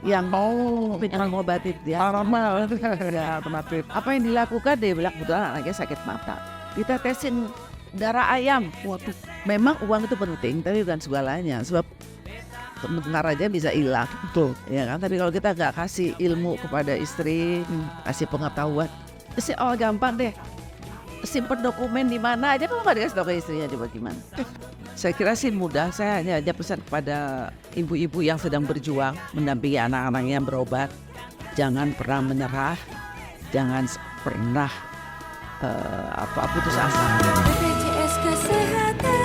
yang mengobati dia. Paranormal ya alternatif. Apa yang dilakukan, dia bilang kebetulan anaknya sakit mata. Kita tesin darah ayam. Waduh, memang uang itu penting, tapi bukan segalanya. Sebab sebentar aja bisa hilang. Betul. Ya kan, tapi kalau kita nggak kasih ilmu kepada istri, kasih pengetahuan, gampang deh. Simpen dokumen di mana aja, kalau nggak dikasih tahu ke istrinya coba gimana. Saya kira sih mudah. Saya hanya aja pesan kepada ibu-ibu yang sedang berjuang mendampingi anak-anaknya berobat, jangan pernah menyerah, jangan pernah putus asa. BPJS Kesehatan.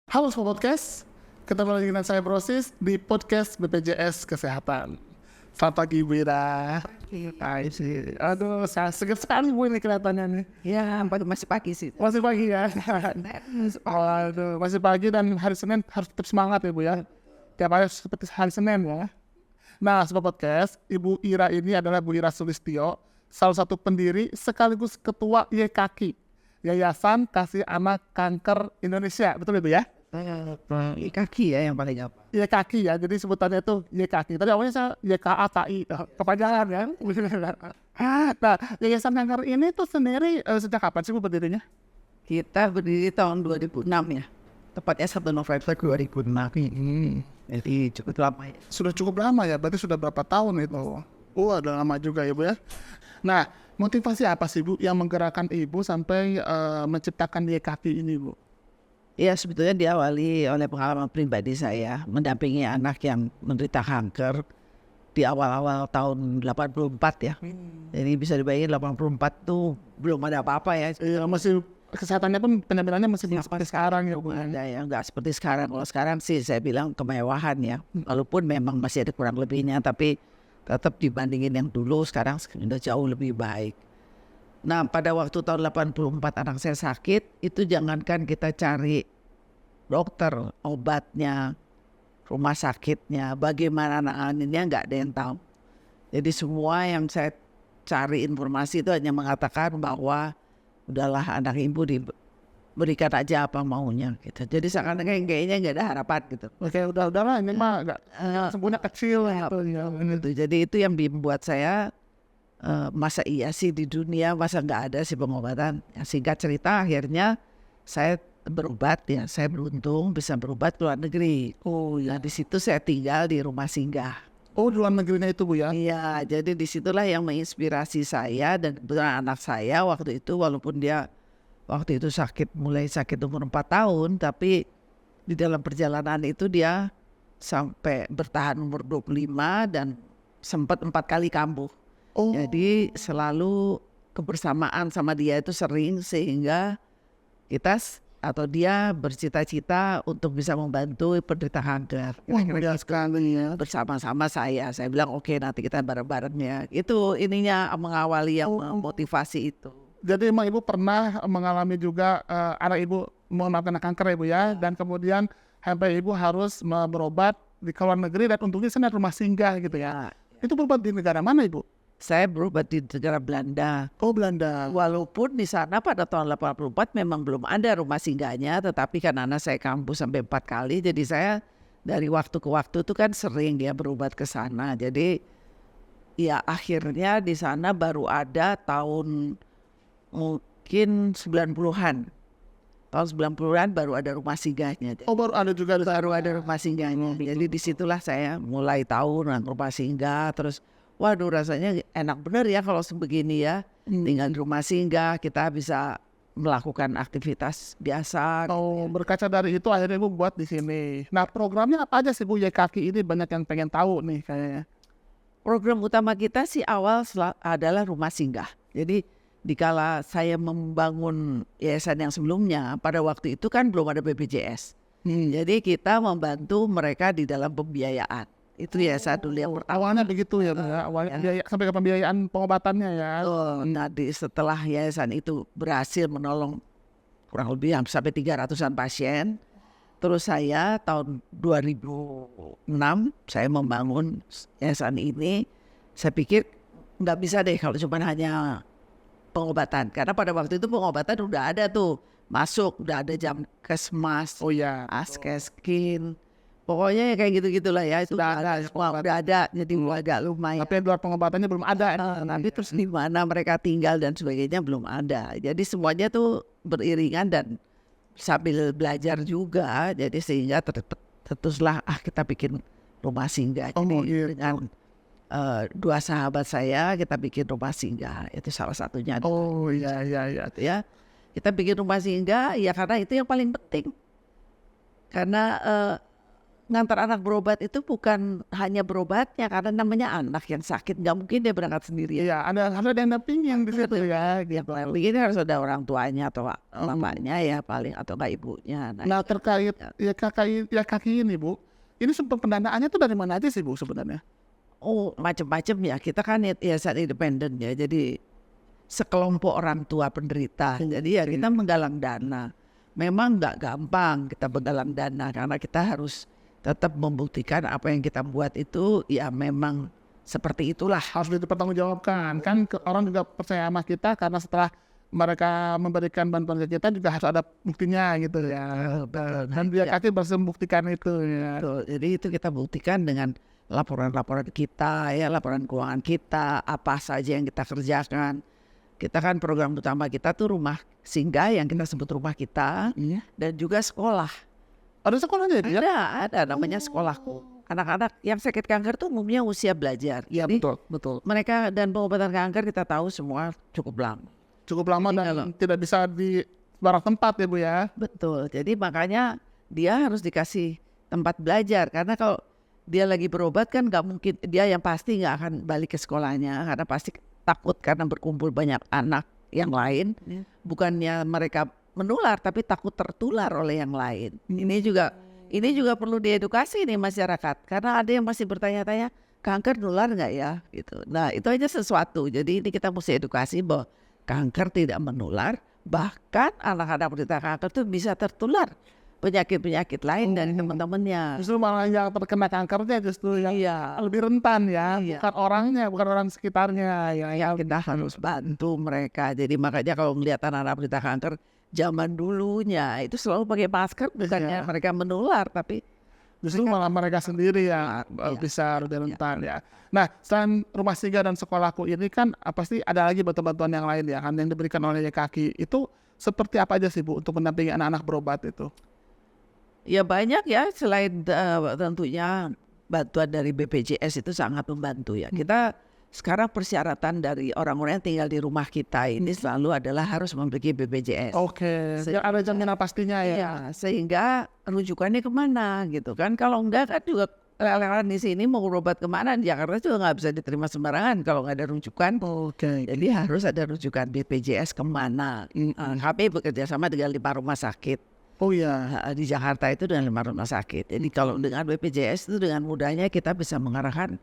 Halo Sobat Podcast, ketemu lagi dengan saya Brosis di podcast BPJS Kesehatan. Selamat pagi Bu Ira. Aduh, saya seger sekali Bu ini kelihatannya nih. Ya, masih pagi sih. Masih pagi ya. Aduh, masih pagi dan hari Senin harus tetap semangat ya Bu ya. Tiap hari seperti hari Senin ya. Nah, Sobat Podcast, Ibu Ira ini adalah Bu Ira Sulistyo, salah satu pendiri sekaligus ketua YKAKI, Yayasan Kasih Anak Kanker Indonesia. Betul itu ya? Kaki ya yang paling apa? YKAKI ya, jadi sebutannya itu YKAKI. Tadi awalnya saya YKAKI, kepanjangan kan? Nah, Yayasan Kanker ini tuh sendiri sejak kapan sih Bu berdirinya? Kita berdiri tahun 2006 ya. Tepatnya 1 November 2006. Jadi cukup lama ya. Sudah cukup lama ya, berarti sudah berapa tahun itu? Udah lama juga ya Bu ya. Nah, motivasi apa sih Bu yang menggerakkan Ibu sampai menciptakan YKAKI ini Bu? Ya, sebetulnya diawali oleh pengalaman pribadi saya mendampingi anak yang menderita kanker di awal-awal tahun 84 ya. Jadi bisa dibayangin 84 tuh belum ada apa-apa ya. Iya, masih kesehatannya pun penampilannya masih seperti sekarang ya Bu. Ada yang nggak seperti sekarang. Kalau sekarang sih saya bilang kemewahan ya. Walaupun memang masih ada kurang lebihnya, tapi tetap dibandingin yang dulu sekarang sudah jauh lebih baik. Nah, pada waktu tahun 84 anak saya sakit, itu jangankan kita cari dokter, obatnya, rumah sakitnya, bagaimana nanganinnya, nggak ada yang tahu. Jadi semua yang saya cari informasi itu hanya mengatakan bahwa udahlah anak ibu diberikan aja apa maunya gitu. Jadi seakan-akan kayaknya nggak ada harapan gitu. Oke, udahlah ini mah sembuhnya kecil gitu ya. Jadi itu yang membuat saya masa iya sih di dunia, masa nggak ada sih pengobatan. Yang singkat cerita akhirnya saya berobat ya, saya beruntung bisa berobat ke luar negeri. Nah di situ saya tinggal di rumah singgah. Oh, di luar negerinya itu Bu ya? Iya, jadi disitulah yang menginspirasi saya. Dan kebetulan anak saya waktu itu, walaupun dia waktu itu mulai sakit umur 4 tahun, tapi di dalam perjalanan itu dia sampai bertahan umur 25 dan sempat 4 kali kambuh. Jadi selalu kebersamaan sama dia itu sering, sehingga kita atau dia bercita-cita untuk bisa membantu penderita kanker. Wah, mulia sekali ya. Bersama-sama saya bilang oke, nanti kita bareng-bareng ya. Itu ininya mengawali yang motivasi itu. Jadi emang Ibu pernah mengalami juga anak Ibu kena kanker ya Bu ya, dan kemudian sampai Ibu harus berobat di luar negeri dan untungnya sana rumah singgah gitu ya. Itu berobat di negara mana Ibu? Saya berobat di negara Belanda. Oh, Belanda. Walaupun di sana pada tahun 84 memang belum ada rumah singgahnya, tetapi kan anak saya kambuh sampai 4 kali, jadi saya dari waktu ke waktu itu kan sering dia berobat ke sana. Jadi ya akhirnya di sana baru ada tahun mungkin 90-an. Tahun 90-an baru ada rumah singgahnya. Oh, baru ada juga. Baru ada rumah singgahnya. Jadi disitulah saya mulai tahu tentang rumah singgah. Terus waduh, rasanya enak bener ya kalau sebegini ya. Tinggal di rumah singgah kita bisa melakukan aktivitas biasa. Oh, berkaca dari itu akhirnya Ibu buat di sini. Nah, programnya apa aja sih Bu YKAKI ini? Banyak yang pengen tahu nih kayaknya. Program utama kita sih awal adalah rumah singgah. Jadi dikala saya membangun yayasan yang sebelumnya, pada waktu itu kan belum ada BPJS. Jadi kita membantu mereka di dalam pembiayaan. Itu yayasan dulu yang pertama. Awalnya begitu ya Bu ya. Awalnya biaya, sampai ke pembiayaan pengobatannya ya. Nah setelah yayasan itu berhasil menolong kurang lebih sampai 300-an pasien, terus saya tahun 2006 saya membangun yayasan ini. Saya pikir nggak bisa deh kalau cuma hanya pengobatan, karena pada waktu itu pengobatan udah ada tuh masuk, udah ada Jamkesmas, Oh ya, Askeskin, pokoknya ya kayak gitu-gitulah ya. Itu Sudah ada ya, semua udah ada, jadi agak lumayan. Tapi luar pengobatannya belum ada. Nanti terus di mana mereka tinggal dan sebagainya belum ada. Jadi semuanya tuh beriringan dan sambil belajar juga. Jadi sehingga tertuslah kita bikin rumah singgah. Jadi gitu. dengan dua sahabat saya kita bikin rumah singgah. Itu salah satunya. Oh iya. Gitu ya. Kita bikin rumah singgah ya karena itu yang paling penting. Karena ngantar anak berobat itu bukan hanya berobatnya, karena namanya anak yang sakit, nggak mungkin dia berangkat sendiri. Iya, harus ada yang dampingin di situ ya. Yang begini harus ada orang tuanya atau mamanya ya paling, atau nggak ibunya. Nah terkait ya kaki ini Bu, ini sumber pendanaannya tuh dari mana aja sih Bu sebenarnya? Oh macam-macam ya, kita kan yayasan independen ya, jadi sekelompok orang tua penderita. Jadi ya kita menggalang dana. Memang nggak gampang kita menggalang dana karena kita harus tetap membuktikan apa yang kita buat itu ya memang seperti itulah. Harus dipertanggungjawabkan. Kan orang juga percaya sama kita karena setelah mereka memberikan bantuan ke kita juga harus ada buktinya gitu ya. Dan dia kaki berhasil membuktikan itu ya. Betul. Jadi itu kita buktikan dengan laporan-laporan kita ya, laporan keuangan kita, apa saja yang kita kerjakan. Kita kan program utama kita tuh rumah singgah yang kita sebut rumah kita, dan juga sekolah. Ada sekolahnya ya? Ada namanya sekolahku. Anak-anak yang sakit kanker tuh umumnya usia belajar. Iya Jadi betul. mereka dan pengobatan kanker kita tahu semua cukup lama. Cukup lama dan tidak bisa di sembarang tempat ya Bu ya. Betul. Jadi makanya dia harus dikasih tempat belajar, karena kalau dia lagi berobat kan nggak mungkin, dia yang pasti nggak akan balik ke sekolahnya karena pasti takut karena berkumpul banyak anak yang lain. Bukannya mereka menular tapi takut tertular oleh yang lain. Ini juga perlu diedukasi nih masyarakat, karena ada yang masih bertanya-tanya kanker nular nggak ya gitu. Nah itu aja sesuatu. Jadi ini kita mesti edukasi bahwa kanker tidak menular, bahkan anak-anak penderita kanker tuh bisa tertular penyakit-penyakit lain dari teman-temannya. Justru malah yang terkena kankernya justru yang lebih rentan ya, bukan orangnya, bukan orang sekitarnya. Ya kita harus bantu mereka. Jadi makanya kalau melihat anak-anak penderita kanker zaman dulunya itu selalu pakai masker, bukannya mereka menular, tapi justru malah mereka sendiri yang bisa lebih rentan ya. Nah selain rumah singgah dan sekolahku ini kan pasti ada lagi bantuan-bantuan yang lain ya kan yang diberikan oleh YKK. Itu seperti apa aja sih Bu untuk mendampingi anak-anak berobat itu? Ya banyak ya, selain tentunya bantuan dari BPJS itu sangat membantu ya. Kita sekarang persyaratan dari orang-orang yang tinggal di rumah kita ini selalu adalah harus memiliki BPJS. Oke, biar ada jaminan pastinya ya. Iya, sehingga rujukannya kemana gitu kan. Kalau enggak kan juga leleran di sini mau berobat kemana, di Jakarta juga nggak bisa diterima sembarangan kalau nggak ada rujukan. Oke. Jadi harus ada rujukan BPJS kemana. Kami bekerja sama dengan 5 rumah sakit. Oh iya. Di Jakarta itu dengan 5 rumah sakit. Jadi kalau dengan BPJS itu dengan mudahnya kita bisa mengarahkan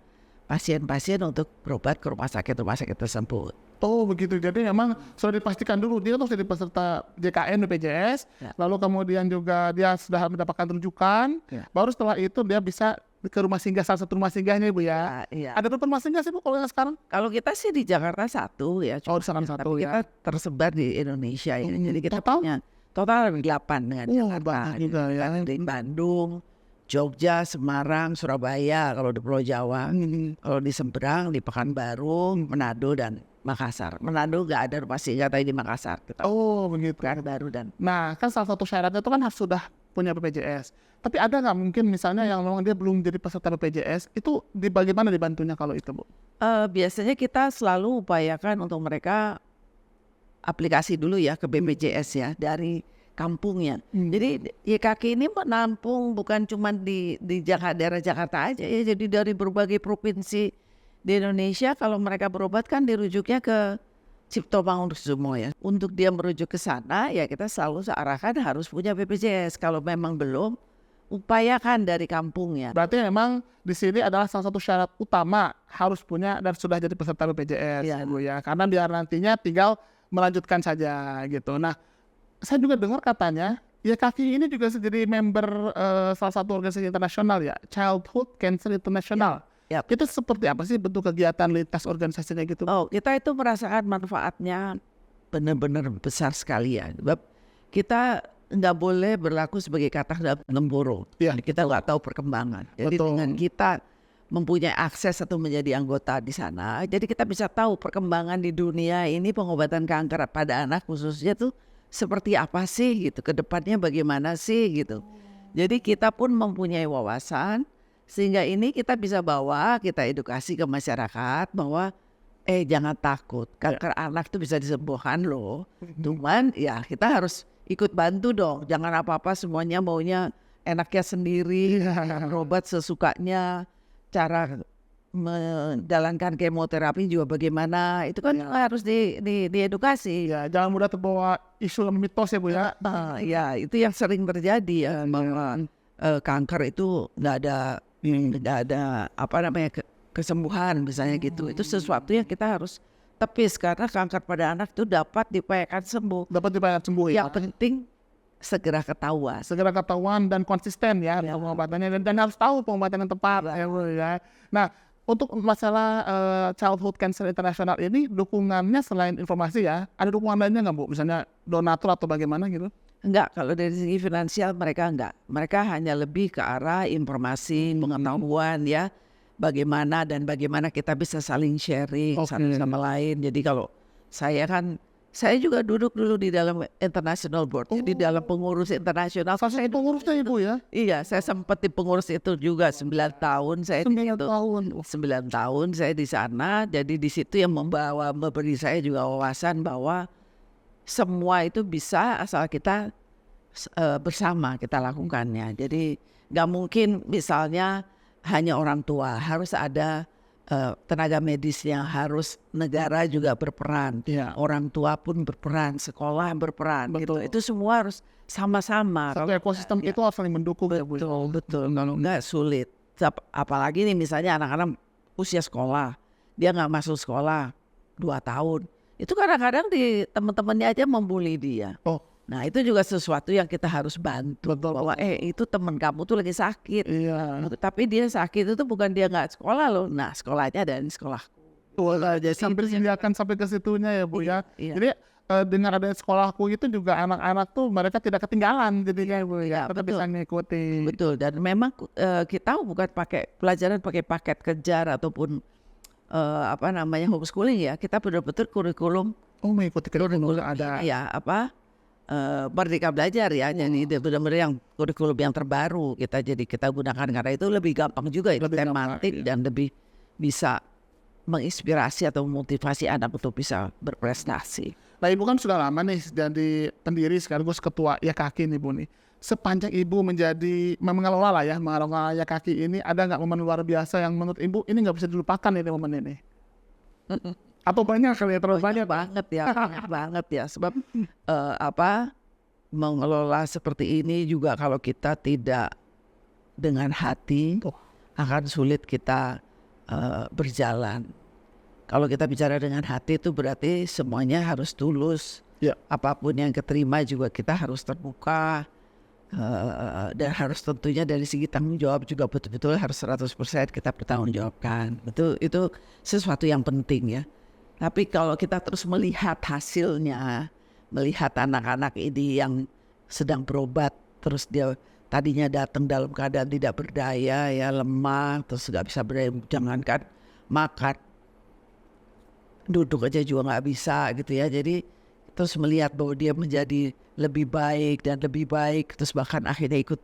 pasien-pasien untuk berobat ke rumah sakit tersebut. Oh begitu, jadi memang sudah dipastikan dulu dia harus jadi peserta JKN BPJS, lalu kemudian juga dia sudah mendapatkan rujukan, baru setelah itu dia bisa ke rumah singgah, salah satu rumah singgahnya Ibu ya. Ada berapa rumah singgah sih Bu kalau yang sekarang? Kalau kita sih di Jakarta 1 ya. Oh di sana 1 tapi ya. kita tersebar di Indonesia ya. Jadi kita Total? punya total 8 dengan Jakarta. Juga ya. Di Bandung, Jogja, Semarang, Surabaya kalau di Pulau Jawa. Kalau di Seberang, di Pekanbaru, Manado dan Makassar. Manado nggak ada rumah singgah, tapi di Makassar. Oh begitu. Pekanbaru dan. Nah kan salah satu syaratnya itu kan harus sudah punya BPJS. Tapi ada nggak mungkin misalnya yang memang dia belum jadi peserta BPJS, itu bagaimana dibantunya kalau itu Bu? Biasanya kita selalu upayakan untuk mereka aplikasi dulu ya ke BPJS ya dari kampungnya. Jadi YKK ini menampung bukan cuma di daerah Jakarta aja ya, jadi dari berbagai provinsi di Indonesia. Kalau mereka berobat kan dirujuknya ke Cipto Mangunkusumo ya. Untuk dia merujuk ke sana ya kita selalu searahkan harus punya BPJS. Kalau memang belum, upayakan dari kampungnya. Berarti memang di sini adalah salah satu syarat utama harus punya dan sudah jadi peserta BPJS Bu ya. Karena biar nantinya tinggal melanjutkan saja gitu. Nah, saya juga dengar katanya YKK ini juga jadi member salah satu organisasi internasional ya, Childhood Cancer International. Itu seperti apa sih bentuk kegiatan lintas organisasinya gitu? Oh, kita itu merasakan manfaatnya benar-benar besar sekali ya. Sebab kita nggak boleh berlaku sebagai kata dalam tempurung. Iya. Kita nggak tahu perkembangan. Jadi Betul. dengan kita mempunyai akses atau menjadi anggota di sana, jadi kita bisa tahu perkembangan di dunia ini pengobatan kanker pada anak khususnya tuh seperti apa sih gitu, kedepannya bagaimana sih gitu. Jadi kita pun mempunyai wawasan sehingga ini kita bisa bawa, kita edukasi ke masyarakat bahwa jangan takut, kanker anak tuh bisa disembuhkan loh. Cuman ya kita harus ikut bantu dong, jangan apa-apa semuanya maunya enaknya sendiri, berobat sesukanya, cara menjalankan kemoterapi juga bagaimana, itu kan harus diedukasi. Ya, jangan mudah terbawa isu mitos ya Bu ya. Ya itu yang sering terjadi ya, bahwa kanker itu nggak ada apa namanya kesembuhan misalnya gitu. Itu sesuatu yang kita harus tepis karena kanker pada anak itu dapat diupayakan sembuh. Dapat dibayar sembuh ya. Yang penting segera ketahuan. Segera ketahuan dan konsisten ya pengobatannya dan harus tahu pengobatan yang tepat ya Bu ya. Nah, untuk masalah Childhood Cancer International ini dukungannya selain informasi ya, ada dukungan lainnya nggak Bu? Misalnya donatur atau bagaimana gitu? Enggak, kalau dari segi finansial mereka enggak. Mereka hanya lebih ke arah informasi, pengetahuan ya. Bagaimana kita bisa saling sharing satu sama lain. Jadi kalau saya juga duduk dulu di dalam international board, di dalam pengurus internasional. Saya pengurusnya Ibu ya? Iya, saya sempat di pengurus itu juga 9 tahun. 9 tahun. 9 tahun saya di sana. Jadi di situ yang memberi saya juga wawasan bahwa semua itu bisa asal kita bersama kita lakukannya. Jadi nggak mungkin misalnya hanya orang tua, harus ada tenaga medisnya, harus negara juga berperan, orang tua pun berperan, sekolah berperan, gitu. Itu semua harus sama-sama. Satu ekosistem itu harus saling mendukung ya Bu. Betul. Kalau nggak sulit. Apalagi nih misalnya anak-anak usia sekolah, dia nggak masuk sekolah 2 tahun, itu kadang-kadang di teman-temannya aja membuli dia. Nah itu juga sesuatu yang kita harus bantu. Bahwa itu teman kamu tuh lagi sakit. Tapi dia sakit itu bukan dia nggak sekolah loh. Nah sekolahnya ada di sekolah. Sampai disediakan sampai ke situnya ya Bu ya. Jadi dengan adanya sekolahku itu juga anak-anak tuh mereka tidak ketinggalan jadinya Bu ya. Tetap bisa mengikuti. Betul. Dan memang kita bukan pakai pelajaran pakai paket kejar ataupun homeschooling ya. Kita betul-betul kurikulum. Mengikuti kurikulum ada. Ya Merdeka Belajar ya, jadi benar-benar yang kurikulum yang terbaru kita gunakan karena itu lebih gampang juga, itu tematik dan lebih bisa menginspirasi atau memotivasi anak untuk bisa berprestasi. Nah Ibu kan sudah lama nih jadi pendiri sekaligus ketua YKK nih Bu nih. Sepanjang Ibu mengelola YKK ini, ada nggak momen luar biasa yang menurut Ibu ini nggak bisa dilupakan ini momen ini? Atau banyak kali ya, terlalu banyak banget ya sebab mengelola seperti ini juga kalau kita tidak dengan hati akan sulit kita berjalan. Kalau kita bicara dengan hati itu berarti semuanya harus tulus. Apapun yang keterima juga kita harus terbuka, dan harus tentunya dari segi tanggung jawab juga betul-betul harus 100% kita bertanggungjawabkan. Itu sesuatu yang penting ya. Tapi kalau kita terus melihat hasilnya, melihat anak-anak ini yang sedang berobat, terus dia tadinya datang dalam keadaan tidak berdaya, ya lemah, terus nggak bisa berdaya, jangankan makan, duduk aja juga nggak bisa gitu ya. Jadi terus melihat bahwa dia menjadi lebih baik dan lebih baik, terus bahkan akhirnya ikut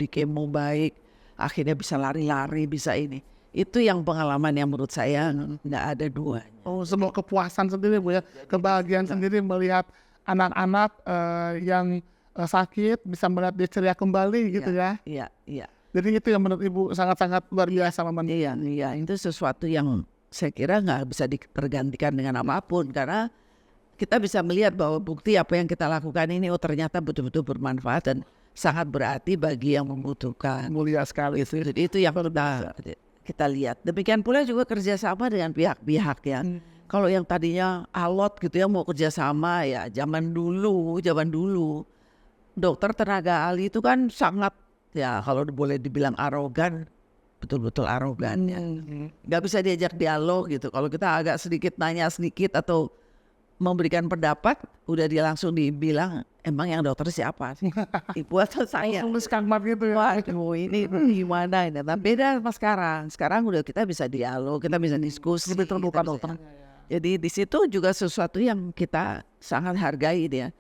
di kemo baik, akhirnya bisa lari-lari, bisa ini. Itu yang pengalaman yang menurut saya nggak ada duanya. Sebuah kepuasan sendiri Bu ya, kebahagiaan sendiri melihat anak-anak yang sakit bisa melihat dia ceria kembali gitu ya. Iya. Jadi itu yang menurut Ibu sangat-sangat luar biasa Iya, itu sesuatu yang saya kira nggak bisa tergantikan dengan apapun karena kita bisa melihat bahwa bukti apa yang kita lakukan ini ternyata betul-betul bermanfaat dan sangat berarti bagi yang membutuhkan. Mulia sekali. Itu yang kita lihat. Demikian pula juga kerjasama dengan pihak-pihak ya. Kalau yang tadinya alot gitu ya mau kerjasama ya zaman dulu dokter tenaga ahli itu kan sangat ya kalau boleh dibilang arogan, betul-betul arogan ya. Nggak bisa diajak dialog gitu. Kalau kita agak sedikit nanya sedikit atau memberikan pendapat, udah dia langsung dibilang, emang yang dokter siapa sih? Ibu atau saya? Tulis kamar gitu ya. Waduh, ini gimana ini? Tapi beda sama sekarang. Sekarang udah kita bisa dialog, kita bisa diskusi. Lebih terbuka kita bisa- dokternya. Jadi di situ juga sesuatu yang kita sangat hargai dia.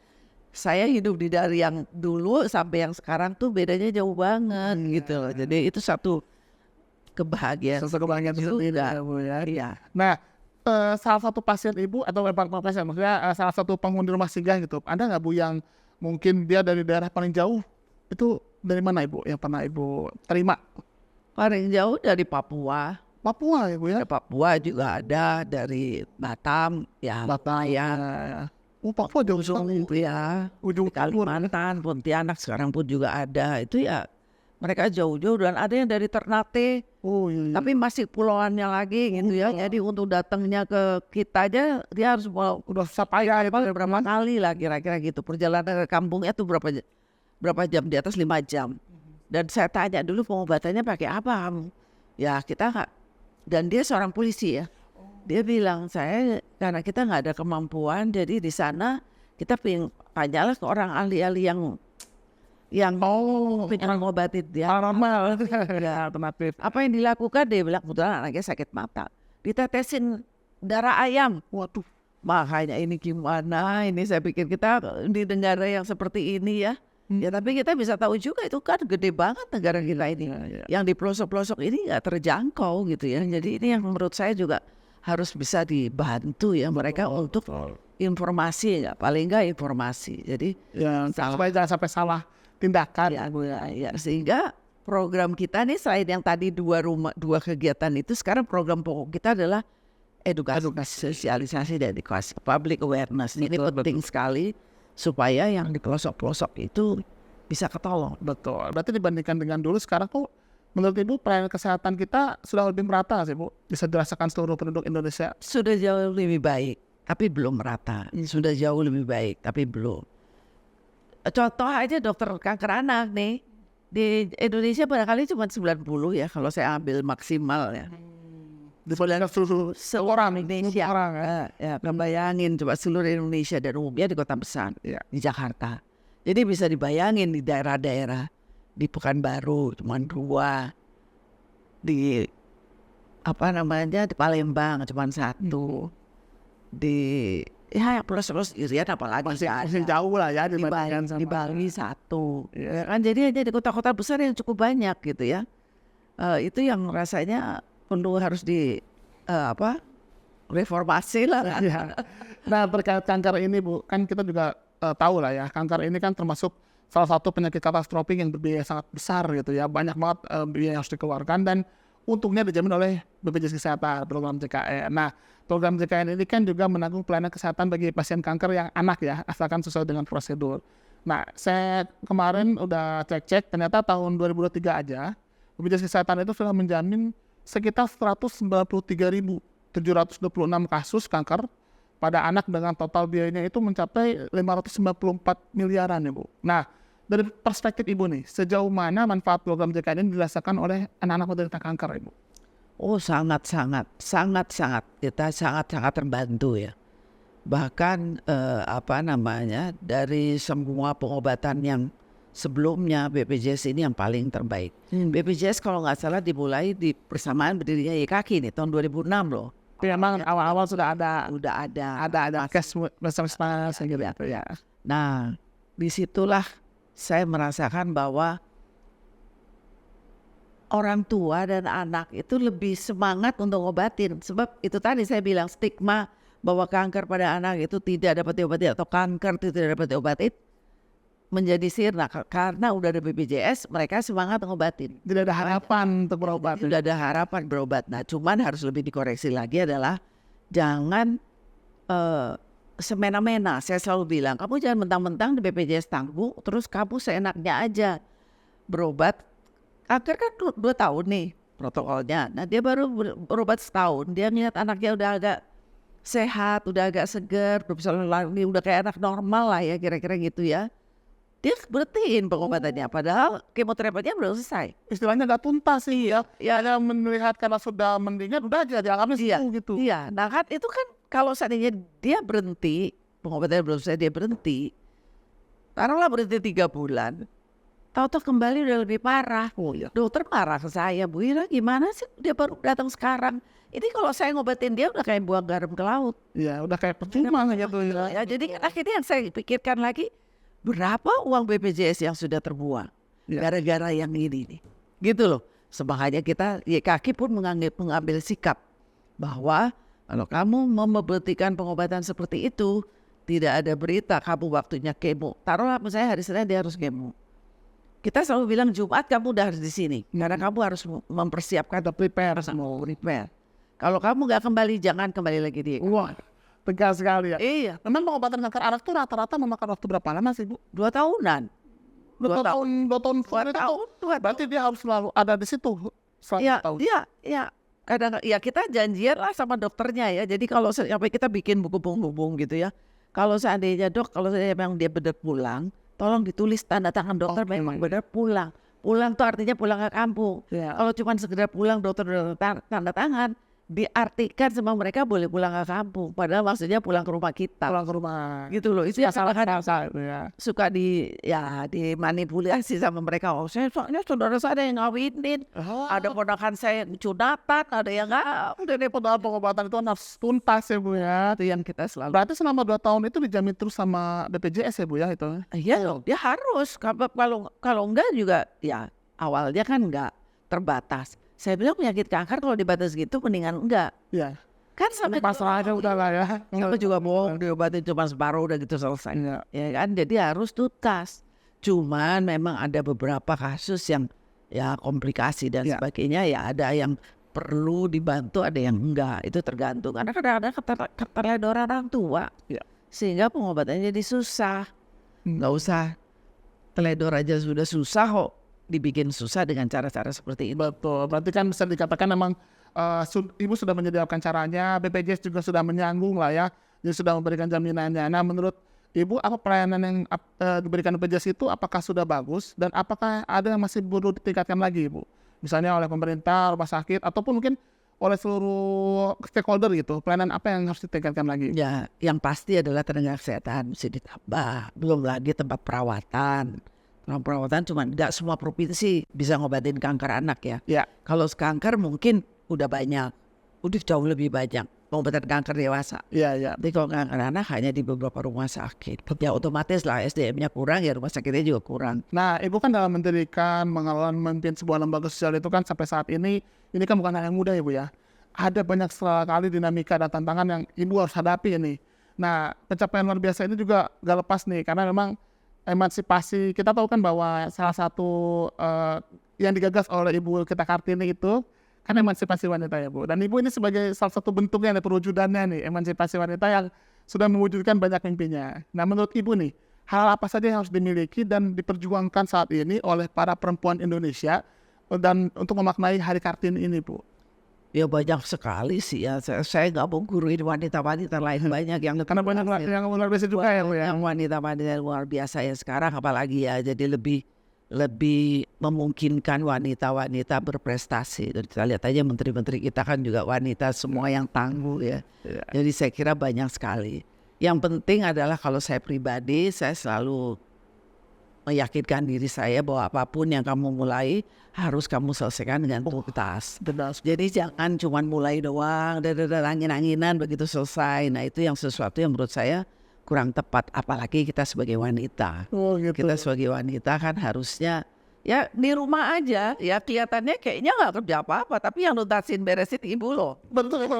Saya hidup di dari yang dulu sampai yang sekarang tuh bedanya jauh banget gitu loh. Jadi itu satu kebahagiaan. Sesuatu kebahagiaan tersendiri juga. ya, Bu ya. Iya. Nah, salah satu pasien ibu atau bukan pasien, maksudnya salah satu penghuni rumah singgah gitu, ada nggak Bu yang mungkin dia dari daerah paling jauh, itu dari mana Ibu yang pernah Ibu terima? Paling jauh dari Papua. Papua ya Bu ya? Dari Papua juga ada, dari Batam, ya. Batam. Ya. Oh, Papua jauh sekali. Ya. Ujung timur. Kalimantan, Pontianak sekarang pun juga ada. Itu ya mereka jauh-jauh dan ada yang dari Ternate, Oh iya. tapi masih pulauannya lagi gitu ya. Jadi untuk datangnya ke kita aja dia harus mau Udah susah payah itu. berapa kali lah kira-kira gitu. Perjalanan ke kampungnya tuh berapa jam, di atas 5 jam. Dan saya tanya dulu pengobatannya pakai apa kamu? Ya kita nggak, dan dia seorang polisi ya. Dia bilang karena kita nggak ada kemampuan, jadi di sana kita tanyalah ke orang ahli-ahli yang pengen ngobatin dia. Paranormal. Ya, alternatif. Apa yang dilakukan? Dia bilang kebetulan anaknya sakit mata, ditetesin darah ayam. Waduh. Makanya ini gimana? Ini saya pikir kita di negara yang seperti ini ya. Ya tapi kita bisa tahu juga itu kan gede banget negara kita ini. Yang di pelosok-pelosok ini nggak terjangkau gitu ya. Jadi ini yang menurut saya juga harus bisa dibantu ya mereka untuk informasi ya, paling nggak informasi. Jadi Ya, supaya jangan sampai salah tindakan. ya, sehingga program kita nih selain yang tadi dua kegiatan itu, sekarang program pokok kita adalah edukasi. Sosialisasi dan edukasi, public awareness. Ini penting sekali supaya yang di pelosok-pelosok itu bisa ketolong. Betul. Berarti dibandingkan dengan dulu sekarang tuh menurut Ibu pelayanan kesehatan kita sudah lebih merata nggak sih Bu? Bisa dirasakan seluruh penduduk Indonesia. Sudah jauh lebih baik, tapi belum merata. Sudah jauh lebih baik, tapi belum. Contoh aja dokter kanker anak nih. Di Indonesia barangkali cuma 90 ya kalau saya ambil maksimal ya. Dibandingkan seluruh orang Indonesia. orang ya. Ya, bayangin coba seluruh Indonesia dan umumnya di kota besar, Ya. di Jakarta. Jadi bisa dibayangin di daerah-daerah, di Pekanbaru cuma 2, di di Palembang cuma 1, di yang pelosok-pelosok Irian apalagi Masih jauh lah ya di dibandingkan Bali, di Bali 1, Ya. ya kan? Jadi hanya di kota-kota besar yang cukup banyak gitu ya. Itu yang rasanya perlu harus reformasi lah. Ya. Nah terkait kanker ini Bu, kan kita juga tahu lah ya, kanker ini kan termasuk salah satu penyakit katastrofik yang berbiaya sangat besar gitu ya. Banyak banget biaya yang harus dikeluarkan dan untungnya dijamin oleh BPJS Kesehatan, program JKN. Nah, program JKN ini kan juga menanggung pelayanan kesehatan bagi pasien kanker yang anak ya, asalkan sesuai dengan prosedur. Nah, saya kemarin udah cek-cek, ternyata tahun 2023 aja, BPJS Kesehatan itu sudah menjamin sekitar 193.726 kasus kanker pada anak dengan total biayanya itu mencapai 594 miliaran ya Bu. Nah, dari perspektif Ibu nih, sejauh mana manfaat program JKN ini dirasakan oleh anak-anak penderita kanker Ibu? Oh sangat kita sangat terbantu ya. Bahkan dari semua pengobatan yang sebelumnya BPJS ini yang paling terbaik. BPJS kalau nggak salah dimulai di persamaan berdirinya YKK nih tahun 2006 loh. Tapi memang awal-awal sudah ada cash bersama gitu ya. Nah disitulah saya merasakan bahwa orang tua dan anak itu lebih semangat untuk ngobatin. Sebab itu tadi saya bilang stigma bahwa kanker pada anak itu tidak dapat diobati atau kanker itu tidak dapat diobati menjadi sirna. Karena udah ada BPJS mereka semangat ngobatin. Tidak ada harapan untuk berobat. Tidak ada harapan berobat. Nah cuman harus lebih dikoreksi lagi adalah jangan semena-mena. Saya selalu bilang kamu jangan mentang-mentang di BPJS tanggung terus kamu seenaknya aja berobat. Kanker kan 2 tahun nih protokolnya. Nah dia baru berobat setahun. Dia ngeliat anaknya udah agak sehat, udah agak segar, udah kayak anak normal lah ya kira-kira gitu ya. Dia berhentiin pengobatannya. Padahal kemoterapinya belum selesai. Istilahnya nggak tuntas sih ya. Ya ada melihat karena sudah mendingan udah aja dianggapnya sembuh gitu. Iya. Nah kan itu kan kalau seandainya dia berhenti, pengobatannya belum selesai dia berhenti, taruhlah berhenti 3 bulan, tahu-tahu kembali udah lebih parah. Oh iya. Dokter marah ke saya, Bu Ira gimana sih dia baru datang sekarang. Ini kalau saya ngobatin dia udah kayak buang garam ke laut. Ya udah kayak percuma gitu ya. Ya, jadi akhirnya yang saya pikirkan lagi, berapa uang BPJS yang sudah terbuang Ya. gara-gara yang ini nih. Gitu loh. Makanya kita, YKAKI pun mengambil sikap bahwa kalau kamu memberhentikan pengobatan seperti itu, tidak ada berita kamu waktunya kemo. Taruhlah misalnya hari Senin dia harus kemo. Kita selalu bilang Jumat kamu udah harus di sini. Karena kamu harus mempersiapkan Prepare prepare. Kalau kamu nggak kembali, jangan kembali lagi di. Wah, tegas sekali ya. Iya, Memang pengobatan kanker anak tuh rata-rata memakan waktu berapa lama sih, Bu? 2 tahunan. 2 tahun, 2 tahun full itu. 2 Berarti dia harus selalu ada di situ selama Ya, 2 tahun. ya. Kadang ya kita janjian lah sama dokternya ya. Jadi kalau sampai kita bikin buku penghubung gitu ya. Kalau seandainya dok, kalau saya memang dia benar pulang, tolong ditulis tanda tangan dokter Oke. memang benar pulang. Pulang tuh artinya pulang ke kampung. Ya. Kalau cuma sekedar pulang dokter udah tanda tangan, diartikan sama mereka boleh pulang ke kampung. Padahal maksudnya pulang ke rumah kita. Pulang ke rumah. Gitu loh. Itu yang Salah kadang ya. suka dimanipulasi sama mereka. Oh, soalnya saudara saya ada yang ngawinin, ada ponakan saya yang cunatan, ada yang enggak. Udah deh, padahal pengobatan itu harus tuntas ya, Bu ya. Itu yang kita selalu. Berarti selama 2 tahun itu dijamin terus sama BPJS ya, Bu ya itu? Iya loh, dia harus. Kalau enggak juga, ya awalnya kan enggak terbatas. Saya bilang penyakit kanker kalau dibatas gitu mendingan enggak. Iya. Kan sampai Masalahnya udah lah ya. Aku juga bohong diobatin cuma separuh udah gitu selesai. Iya. Ya kan, jadi harus tuntas. Cuman memang ada beberapa kasus yang ya komplikasi dan Ya. sebagainya, ya ada yang perlu dibantu, ada yang enggak. Itu tergantung. Karena kadang-kadang keteledoran orang tua. Ya. Sehingga pengobatannya jadi susah. Nggak Hmm. usah teledor aja sudah susah kok. Dibikin susah dengan cara-cara seperti itu. Betul. Berarti kan bisa dikatakan memang Ibu sudah menyediakan caranya, BPJS juga sudah menyanggung lah ya. Dia sudah memberikan jaminannya. Nah, menurut Ibu apa pelayanan yang diberikan BPJS itu apakah sudah bagus dan apakah ada yang masih perlu ditingkatkan lagi, Ibu? Misalnya oleh pemerintah, rumah sakit ataupun mungkin oleh seluruh stakeholder gitu. Pelayanan apa yang harus ditingkatkan lagi? Ya, yang pasti adalah tenaga kesehatan mesti ditambah. Belum lagi tempat perawatan. Tempat perawatan cuma nggak semua provinsi bisa ngobatin kanker anak ya. Ya. Kalau kanker mungkin udah banyak, udah jauh lebih banyak pengobatan kanker dewasa. Iya, iya. Tapi kalau kanker anak hanya di beberapa rumah sakit. Ya otomatis lah SDM-nya kurang, ya rumah sakitnya juga kurang. Nah, Ibu kan dalam mendirikan, mengelola, memimpin sebuah lembaga sosial itu kan sampai saat ini kan bukan hal yang mudah, Ibu ya. Ada banyak sekali dinamika dan tantangan yang Ibu harus hadapi ini. Nah, pencapaian luar biasa ini juga gak lepas nih, karena memang emansipasi, kita tahu kan bahwa salah satu yang digagas oleh Ibu Gita Kartini itu kan emansipasi wanita ya, Bu. Dan Ibu ini sebagai salah satu bentuknya dari perwujudannya nih, emansipasi wanita yang sudah mewujudkan banyak mimpinya. Nah, menurut Ibu nih, hal apa saja yang harus dimiliki dan diperjuangkan saat ini oleh para perempuan Indonesia dan untuk memaknai Hari Kartini ini, Bu? Ya banyak sekali sih ya. Saya nggak mau guruin wanita-wanita lain, banyak yang Karena banyak yang luar biasa juga ya, Bu ya. yang wanita-wanita luar biasa ya sekarang, apalagi ya, jadi lebih memungkinkan wanita-wanita berprestasi. Dan kita lihat aja menteri-menteri kita kan juga wanita semua yang tangguh ya. Jadi saya kira banyak sekali. Yang penting adalah kalau saya pribadi, saya selalu meyakinkan diri saya bahwa apapun yang kamu mulai harus kamu selesaikan dengan tuntas. Jadi jangan cuma mulai doang, angin-anginan begitu selesai. Nah itu yang sesuatu yang menurut saya kurang tepat, apalagi kita sebagai wanita. Oh, gitu. Kita sebagai wanita kan harusnya ya di rumah aja, ya kelihatannya kayaknya nggak kerja apa-apa, tapi yang nuntasin beresin ibu loh. Betul.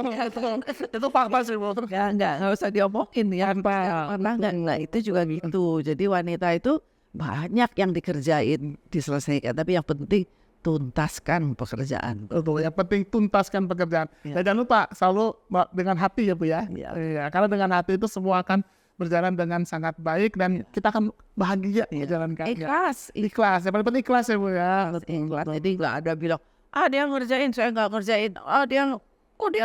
Itu fakta sih, Bu. Ya nggak usah diomongin ya. Enggak, itu juga gitu. Jadi wanita itu banyak yang dikerjain, diselesaikan, tapi yang penting tuntaskan pekerjaan. Betul, yang penting tuntaskan pekerjaan. Ya. Dan jangan lupa selalu dengan hati ya, Bu ya. Ya. Iya, karena dengan hati itu semua akan berjalan dengan sangat baik dan kita akan bahagia menjalankannya. Ikhlas. Ikhlas, yang paling penting ikhlas ya, Bu ya. Ikhlas. Jadi nggak ada bilang, dia ngerjain, saya nggak ngerjain. Dia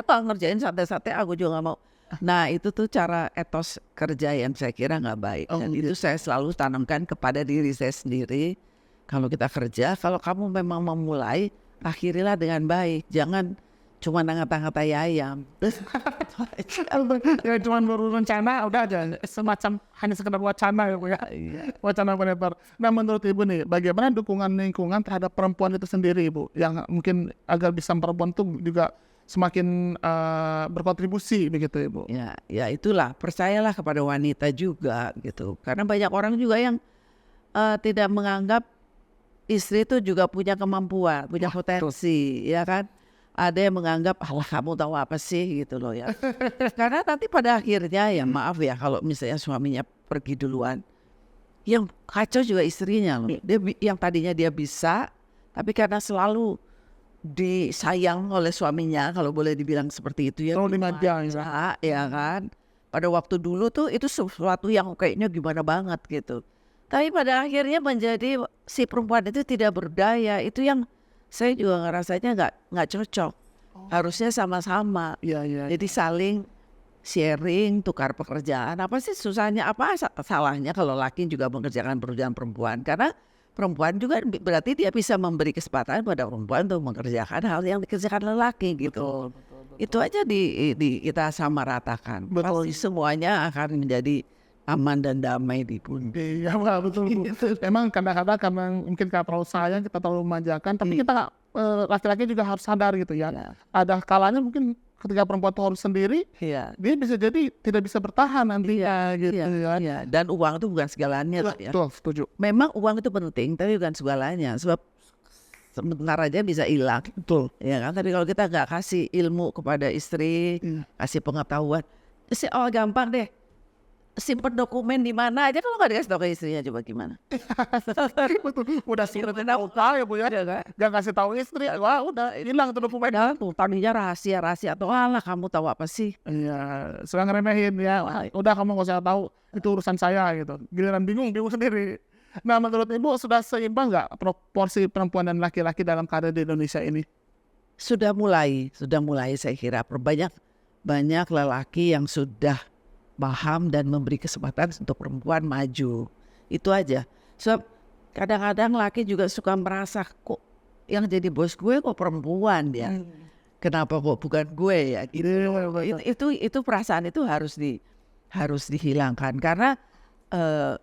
nggak ngerjain santai-santai, aku juga nggak mau. Nah itu tuh cara etos kerja yang saya kira nggak baik. Dan itu saya selalu tanamkan kepada diri saya sendiri. Kalau kita kerja, kalau kamu memang memulai, akhirilah dengan baik. cuma ngata-ngatai ayam. Ya cuma baru rencana udah aja semacam hanya sekedar wacana ya Bu ya. Wacana beredar. Nah menurut Ibu nih bagaimana dukungan lingkungan terhadap perempuan itu sendiri Ibu yang mungkin agar bisa perempuan tuh juga semakin berkontribusi begitu Ibu. Ya itulah, percayalah kepada wanita juga gitu. Karena banyak orang juga yang tidak menganggap istri itu juga punya kemampuan, punya potensi, ya kan? Ada yang menganggap, alah kamu tahu apa sih gitu loh ya. Karena nanti pada akhirnya ya maaf ya kalau misalnya suaminya pergi duluan, yang kacau juga istrinya loh. Yang tadinya dia bisa, tapi karena selalu disayang oleh suaminya, kalau boleh dibilang seperti itu ya. Terlalu dimanja ya kan. Pada waktu dulu tuh itu sesuatu yang kayaknya gimana banget gitu. Tapi pada akhirnya menjadi si perempuan itu tidak berdaya. Itu yang saya juga ngerasanya nggak cocok. Harusnya sama-sama. Iya. Jadi saling sharing, tukar pekerjaan. Apa sih susahnya? Apa salahnya kalau laki juga mengerjakan pekerjaan perempuan? Karena perempuan juga berarti dia bisa memberi kesempatan pada perempuan untuk mengerjakan hal yang dikerjakan lelaki gitu. Betul. Itu aja kita samaratakan. Pasti semuanya akan menjadi aman dan damai di bumi. Iya betul Bu. Emang kadang-kadang karena mungkin kita terlalu sayang, kita terlalu memanjakan, tapi kita laki-laki juga harus sadar gitu ya. Ada kalanya mungkin ketika perempuan itu harus sendiri, Iya. dia bisa jadi tidak bisa bertahan nantinya gitu kan. Iya. Dan uang itu bukan segalanya. Ya. Betul, setuju. Memang uang itu penting, tapi bukan segalanya. Sebab sebentar aja bisa hilang. Betul. Ya kan? Tapi kalau kita nggak kasih ilmu kepada istri, kasih pengetahuan, gampang deh. Simpen dokumen di mana aja kalau nggak dikasih tahu ke istrinya, coba gimana? Betul. Udah simpen tahu ya Bu ya. Gak kasih tahu istri, wah udah hilang tuh dokumen. Tuh tadinya rahasia atau alah kamu tahu apa sih? Iya, suka ngeremehin ya. Udah kamu gak usah tahu, itu urusan saya gitu. Giliran bingung sendiri. Nah menurut Ibu sudah seimbang nggak proporsi perempuan dan laki-laki dalam karir di Indonesia ini? Sudah mulai saya kira banyak lelaki yang sudah paham dan memberi kesempatan untuk perempuan maju. Itu aja. Sebab kadang-kadang laki juga suka merasa kok yang jadi bos gue kok perempuan dia. Kenapa kok bukan gue ya? Gitu. Itu perasaan itu harus dihilangkan karena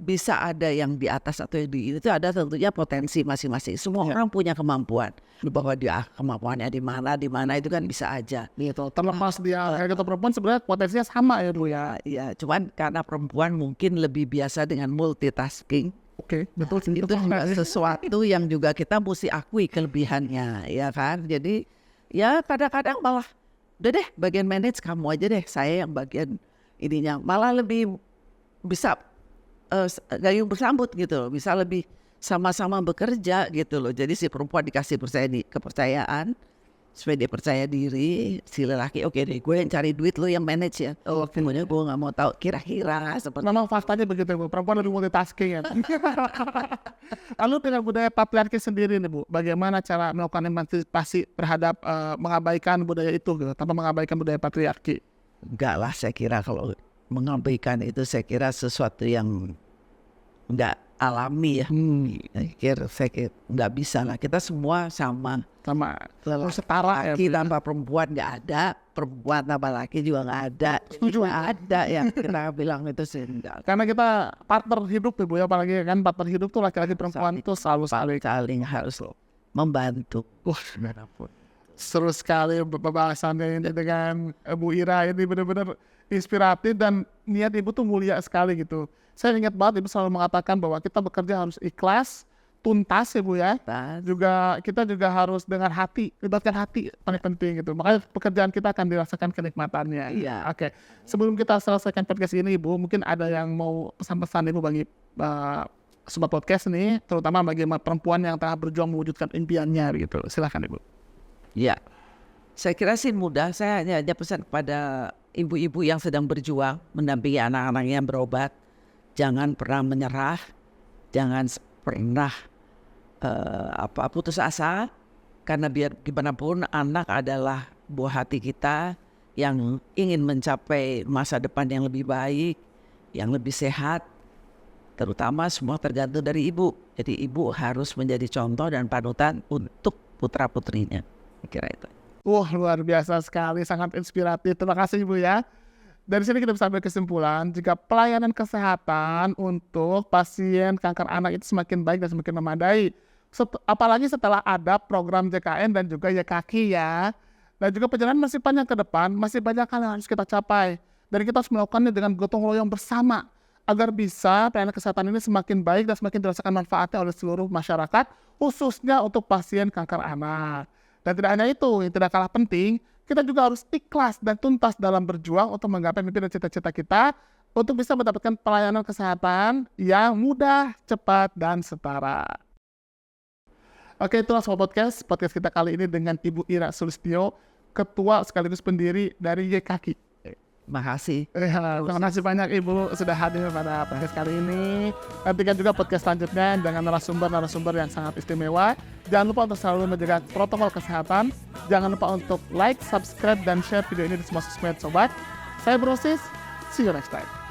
bisa ada yang di atas atau yang di itu ada tentunya potensi masing-masing. Semua orang punya kemampuan. Bahwa dia kemampuannya di mana itu kan bisa aja. Gitu. Terlepas dia kayak gitu perempuan sebenarnya potensinya sama ya Bu ya. Iya, cuman karena perempuan mungkin lebih biasa dengan multitasking. Oke, betul. Itu juga sesuatu yang juga kita mesti akui kelebihannya, ya kan? Jadi ya kadang-kadang malah udah deh bagian manage kamu aja deh, saya yang bagian ininya malah lebih bisa gayung bersambut gitu loh, bisa lebih sama-sama bekerja gitu loh. Jadi si perempuan dikasih kepercayaan supaya dia percaya diri, si lelaki oke deh gue yang cari duit lo yang manage ya. Kemudian gue nggak mau tahu kira-kira seperti. Memang faktanya begitu Bu, perempuan lebih multitasking ya. Lalu dengan budaya patriarki sendiri nih Bu, bagaimana cara melakukan emansipasi terhadap mengabaikan budaya itu gitu, tanpa mengabaikan budaya patriarki? Enggak lah, saya kira kalau mengabaikan itu saya kira sesuatu yang enggak alami ya. Saya kira nggak bisa lah. Kita semua sama setara ya. Laki tanpa perempuan nggak ada, perempuan tanpa laki juga nggak ada. Nggak ada yang kita bilang itu sih enggak. Karena kita partner hidup ya Bu ya, apalagi kan partner hidup tuh laki-laki perempuan itu selalu saling harus membantu. Seru sekali pembahasannya ini dengan Bu Ira, ini benar-benar inspiratif dan niat Ibu tuh mulia sekali gitu. Saya ingat banget Ibu selalu mengatakan bahwa kita bekerja harus ikhlas, tuntas ya Bu ya. Kita juga harus dengan hati, libatkan hati paling penting gitu. Makanya pekerjaan kita akan dirasakan kenikmatannya. Iya. Oke. Sebelum kita selesaikan podcast ini Ibu, mungkin ada yang mau pesan-pesan Ibu bagi sobat podcast nih, terutama bagi perempuan yang tengah berjuang mewujudkan impiannya gitu. Silakan Ibu. Ya, saya kira sih mudah. Saya hanya pesan kepada ibu-ibu yang sedang berjuang mendampingi anak-anak yang berobat, jangan pernah menyerah, jangan pernah putus asa, karena biar gimana pun anak adalah buah hati kita yang ingin mencapai masa depan yang lebih baik, yang lebih sehat. Terutama semua tergantung dari ibu. Jadi ibu harus menjadi contoh dan panutan untuk putra-putrinya. Kira itu. Wah, luar biasa sekali, sangat inspiratif. Terima kasih Ibu ya. Dari sini kita bisa ambil kesimpulan jika pelayanan kesehatan untuk pasien kanker anak itu semakin baik dan semakin memadai. Apalagi setelah ada program JKN dan juga YKK ya. Dan juga perjalanan masih panjang ke depan, masih banyak hal yang harus kita capai. Dan kita harus melakukannya dengan gotong royong bersama agar bisa pelayanan kesehatan ini semakin baik dan semakin dirasakan manfaatnya oleh seluruh masyarakat, khususnya untuk pasien kanker anak. Dan tidak hanya itu, yang tidak kalah penting, kita juga harus ikhlas dan tuntas dalam berjuang untuk menggapai mimpi dan cita-cita kita untuk bisa mendapatkan pelayanan kesehatan yang mudah, cepat, dan setara. Oke, itulah Sobat Podcast kita kali ini dengan Ibu Ira Sulistyo, Ketua sekaligus pendiri dari YKK. Makasih. Terima kasih banyak Ibu sudah hadir pada podcast kali ini. Nantikan juga podcast selanjutnya dengan narasumber yang sangat istimewa. Jangan lupa untuk selalu menjaga protokol kesehatan. Jangan lupa untuk like, subscribe, dan share video ini di semua sosmed Sobat. Saya Brosis, see you next time.